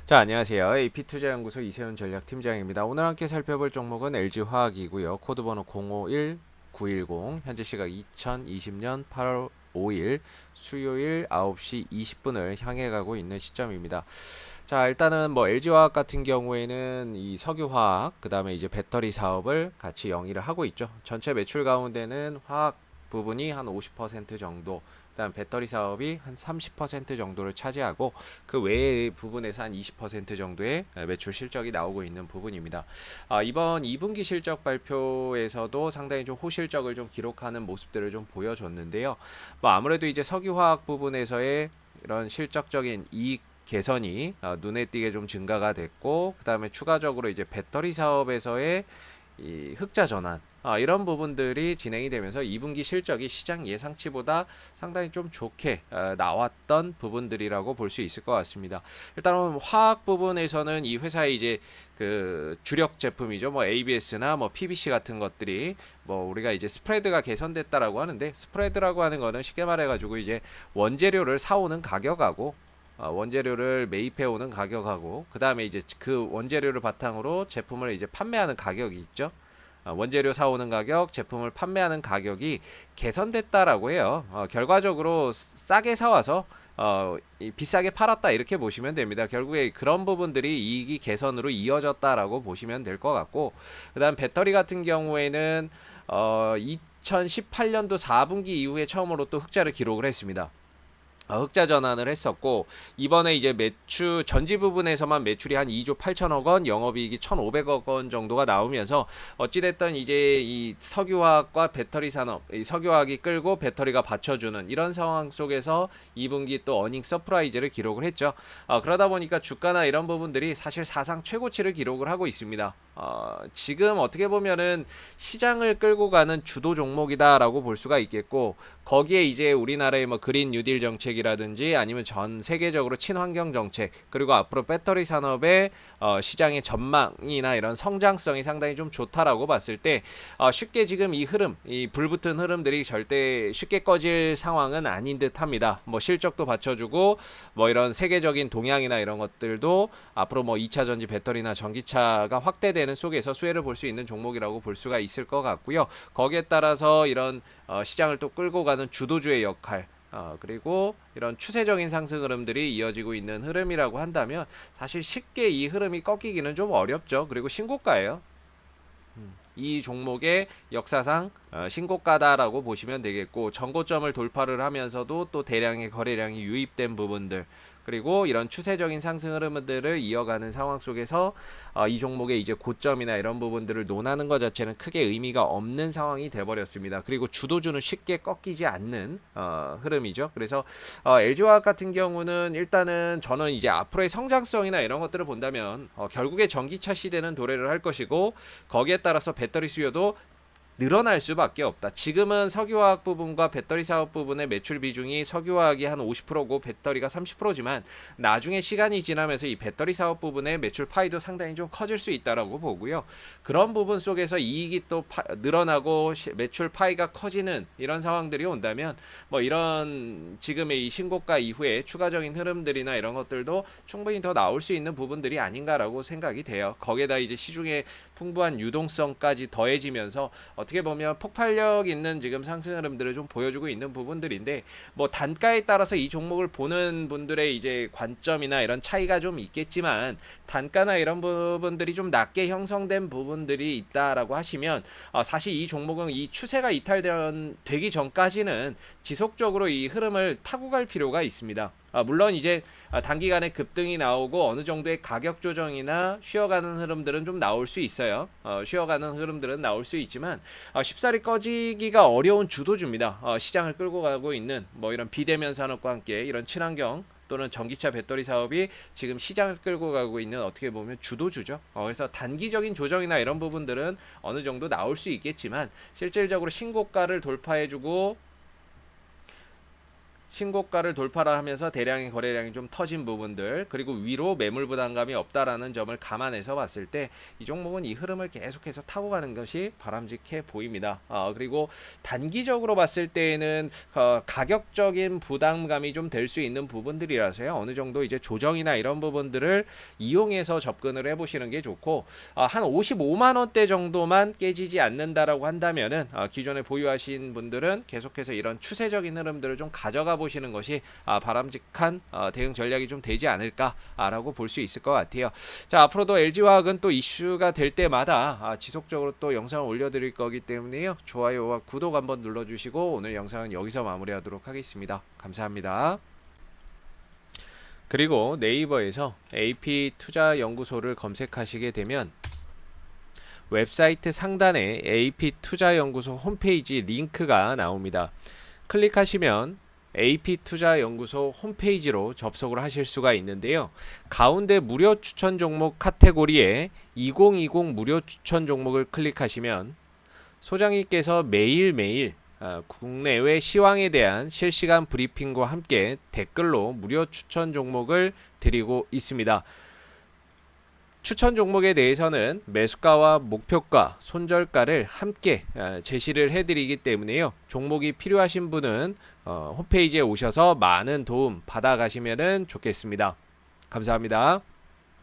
자, 안녕하세요. AP투자연구소 이세훈 전략팀장입니다. 오늘 함께 살펴볼 종목은 LG화학이고요. 코드번호 051910, 현재 시각 2020년 8월 5일 수요일 9시 20분을 향해 가고 있는 시점입니다. 자, 일단은 뭐 LG화학 같은 경우에는 이 석유화학, 그다음에 이제 배터리 사업을 같이 영위를 하고 있죠. 전체 매출 가운데는 화학 부분이 한 50% 정도, 일단 배터리 사업이 한 30% 정도를 차지하고 그 외의 부분에서 한 20% 정도의 매출 실적이 나오고 있는 부분입니다. 이번 2분기 실적 발표에서도 상당히 좀 호실적을 좀 기록하는 모습들을 좀 보여줬는데요. 뭐 아무래도 이제 석유화학 부분에서의 이런 실적적인 이익 개선이 눈에 띄게 좀 증가가 됐고, 그 다음에 추가적으로 이제 배터리 사업에서의 이 흑자 전환, 이런 부분들이 진행이 되면서 2분기 실적이 시장 예상치보다 상당히 좀 좋게 나왔던 부분들이라고 볼 수 있을 것 같습니다. 일단은 화학 부분에서는 이 회사의 이제 그 주력 제품이죠. 뭐 ABS나 뭐 PVC 같은 것들이 뭐 우리가 이제 스프레드가 개선됐다라고 하는데, 스프레드라고 하는 거는 쉽게 말해가지고 이제 원재료를 사오는 가격하고 원재료를 매입해 오는 가격하고, 그 다음에 이제 그 원재료를 바탕으로 제품을 이제 판매하는 가격이 있죠. 원재료 사오는 가격, 제품을 판매하는 가격이 개선됐다라고 해요. 결과적으로 싸게 사와서 비싸게 팔았다, 이렇게 보시면 됩니다. 결국에 그런 부분들이 이익이 개선으로 이어졌다라고 보시면 될 것 같고, 그다음 배터리 같은 경우에는 2018년도 4분기 이후에 처음으로 또 흑자를 기록을 했습니다. 흑자 전환을 했었고, 이번에 이제 매출 전지 부분에서만 매출이 한 2조 8천억 원, 영업이익이 1,500억 원 정도가 나오면서 어찌됐든 이제 이 석유화학과 배터리 산업, 이 석유화학이 끌고 배터리가 받쳐주는 이런 상황 속에서 2분기 또 어닝 서프라이즈를 기록을 했죠. 그러다 보니까 주가나 이런 부분들이 사실 사상 최고치를 기록을 하고 있습니다. 지금 어떻게 보면은 시장을 끌고 가는 주도 종목이다라고 볼 수가 있겠고, 거기에 이제 우리나라의 뭐 그린 뉴딜 정책이라든지 아니면 전 세계적으로 친환경 정책, 그리고 앞으로 배터리 산업의 시장의 전망이나 이런 성장성이 상당히 좀 좋다라고 봤을 때 쉽게 지금 이 흐름, 이 불붙은 흐름들이 절대 쉽게 꺼질 상황은 아닌 듯합니다. 뭐 실적도 받쳐주고 뭐 이런 세계적인 동향이나 이런 것들도 앞으로 뭐 2차 전지 배터리나 전기차가 확대되는 속에서 수혜를 볼 수 있는 종목이라고 볼 수가 있을 것 같고요. 거기에 따라서 이런 시장을 또 끌고 가는 주도주의 역할, 그리고 이런 추세적인 상승 흐름들이 이어지고 있는 흐름이라고 한다면 사실 쉽게 이 흐름이 꺾이기는 좀 어렵죠. 그리고 신고가예요. 이 종목의 역사상 신고가다라고 보시면 되겠고, 전고점을 돌파를 하면서도 또 대량의 거래량이 유입된 부분들, 그리고 이런 추세적인 상승 흐름들을 이어가는 상황 속에서 이 종목의 이제 고점이나 이런 부분들을 논하는 것 자체는 크게 의미가 없는 상황이 돼버렸습니다. 그리고 주도주는 쉽게 꺾이지 않는 흐름이죠. 그래서 LG화학 같은 경우는 일단은 저는 이제 앞으로의 성장성이나 이런 것들을 본다면 결국에 전기차 시대는 도래를 할 것이고, 거기에 따라서 배터리 수요도 늘어날 수밖에 없다. 지금은 석유화학 부분과 배터리 사업 부분의 매출 비중이 석유화학이 한 50%고 배터리가 30%지만 나중에 시간이 지나면서 이 배터리 사업 부분의 매출 파이도 상당히 좀 커질 수 있다라고 보고요. 그런 부분 속에서 이익이 또 늘어나고 매출 파이가 커지는 이런 상황들이 온다면 뭐 이런 지금의 이 신고가 이후에 추가적인 흐름들이나 이런 것들도 충분히 더 나올 수 있는 부분들이 아닌가라고 생각이 돼요. 거기에다 이제 시중에 풍부한 유동성까지 더해지면서 어떻게 보면 폭발력 있는 지금 상승 흐름들을 좀 보여주고 있는 부분들인데, 뭐 단가에 따라서 이 종목을 보는 분들의 이제 관점이나 이런 차이가 좀 있겠지만, 단가나 이런 부분들이 좀 낮게 형성된 부분들이 있다라고 하시면 사실 이 종목은 이 추세가 이탈되기 전까지는 지속적으로 이 흐름을 타고 갈 필요가 있습니다. 물론 이제 단기간에 급등이 나오고 어느 정도의 가격 조정이나 쉬어가는 흐름들은 좀 나올 수 있어요. 쉬어가는 흐름들은 나올 수 있지만 쉽사리 꺼지기가 어려운 주도주입니다. 시장을 끌고 가고 있는 뭐 이런 비대면 산업과 함께 이런 친환경 또는 전기차 배터리 사업이 지금 시장을 끌고 가고 있는 어떻게 보면 주도주죠. 그래서 단기적인 조정이나 이런 부분들은 어느 정도 나올 수 있겠지만, 실질적으로 신고가를 돌파해주고 신고가를 돌파를 하면서 대량의 거래량이 좀 터진 부분들, 그리고 위로 매물 부담감이 없다라는 점을 감안해서 봤을 때 이 종목은 이 흐름을 계속해서 타고 가는 것이 바람직해 보입니다. 그리고 단기적으로 봤을 때에는 가격적인 부담감이 좀 될 수 있는 부분들이라서요. 어느 정도 이제 조정이나 이런 부분들을 이용해서 접근을 해보시는 게 좋고, 한 55만 원대 정도만 깨지지 않는다라고 한다면은 기존에 보유하신 분들은 계속해서 이런 추세적인 흐름들을 좀 가져가 보시는 것이 바람직한 대응 전략이 좀 되지 않을까라고 볼 수 있을 것 같아요. 자, 앞으로도 LG화학은 또 이슈가 될 때마다 지속적으로 또 영상을 올려드릴 거기 때문에요. 좋아요와 구독 한번 눌러주시고 오늘 영상은 여기서 마무리하도록 하겠습니다. 감사합니다. 그리고 네이버에서 AP투자연구소를 검색하시게 되면 웹사이트 상단에 AP투자연구소 홈페이지 링크가 나옵니다. 클릭하시면 AP투자연구소 홈페이지로 접속을 하실 수가 있는데요. 가운데 무료 추천 종목 카테고리에 2020 무료 추천 종목을 클릭하시면 소장님께서 매일매일 국내외 시황에 대한 실시간 브리핑과 함께 댓글로 무료 추천 종목을 드리고 있습니다. 추천 종목에 대해서는 매수가와 목표가, 손절가를 함께 제시를 해드리기 때문에요. 종목이 필요하신 분은 홈페이지에 오셔서 많은 도움 받아가시면 좋겠습니다. 감사합니다.